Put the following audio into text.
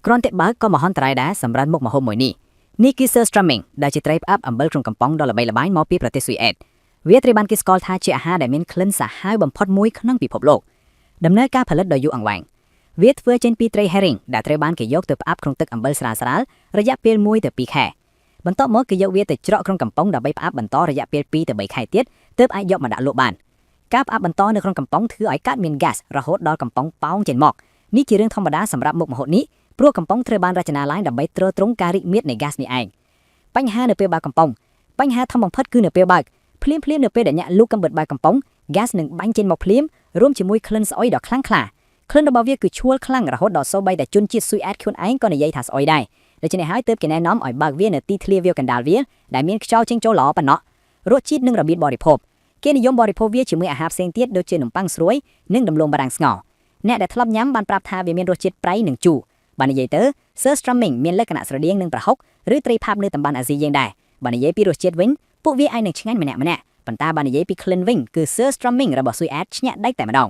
គ្រាន់តែបើកក៏មហន្តរាយដែរសម្រាប់មុខម្ហូបមួយនេះគឺ Sir Strumming ដែលជាត្រីផ្អាប់អំបិលក្នុងកំប៉ុងដ៏ល្បីល្បាញមកពីប្រទេសស៊ុយអែតវាត្រូវបានគេស្គាល់ថាជាអាហារដែលមានក្លិនសាហាវបំផុតមួយក្នុងពិភពលោកដំណើរការផលិតដ៏យូរអង្វែងវាធ្វើចេញពីត្រី herring ដែលត្រូវបានគេយកទៅផ្អាប់ក្នុងទឹកអំបិលស្រាលៗរយៈពេល1ទៅ2ខែបន្ទាប់មកគេយកវាទៅច្រកក្នុងកំប៉ុងដើម្បីផ្អាប់បន្តរយៈពេល2ទៅ3ខែទៀតទើបអាចយកមកដាក់លក់បានការផ្អាប់បន្តនៅក្នុងកំប៉ុងធ្វើឲ្យកើតមាន gas រហូតដល់កំប៉ុងប៉ោងចេញមកនេះជារឿងធម្មតាសម្រាប់មុខម្ហូបនេះព្រោះកំប៉ុងត្រូវបានរចនាឡើងដើម្បីទ្រទ្រង់ការរីកមាឌនៃ gas នេះឯងបញ្ហានៅពេលបើកកំប៉ុងបញ្ហាធំបំផុតគឺនៅពេលបើកភ្លាមនៅពេលដែលអ្នកលូកកាំបិតបើកកំប៉ុង gas នឹងបាញ់ចេញមកភ្លាមរួមជាមួយក្លិនស្អុយដ៏ខ្លាំងក្លាក្លិនរបស់វាគឺឈួលខ្លាំងរហូតដល់សូម្បីតែជនជាតិស៊ុយអែតខ្លួនឯងក៏និយាយថាស្អុយដែរដូច្នេះហើយទើបគេណែនាំឲ្យបើកវានៅទីធ្លាវាលកណ្ដាលវាដែលមានខ្យល់ចេញចូលល្អប៉ុណ្ណោះរសជាតិនិងរបៀបបរិភោគគេនិយមបរិភោគវាជាមួយអាហារផ្សេងទៀតដូចជានំប៉័ងស្រួយនិងដំឡូងបារាំងស្ងោរអ្នកដែលធ្លាប់ញ៉ាំបានប្រាប់ថាវាមានរសជាតិប្រៃនិងជូរបាននិយាយទៅ Sir Strumming មានលក្ខណៈស្រដៀងនឹងប្រហុកឬត្រីផាបនៅតំបន់អាស៊ីយើងដែរបាននិយាយពីរសជាតិវិញពួកវាអាចនឹងឆ្ងាញ់ម្នាក់ប៉ុន្តែបាននិយាយពីក្លិនវិញគឺ Sir Strumming របស់ស៊ុយអែតឆ្ញាក់ដាច់តែម្ដង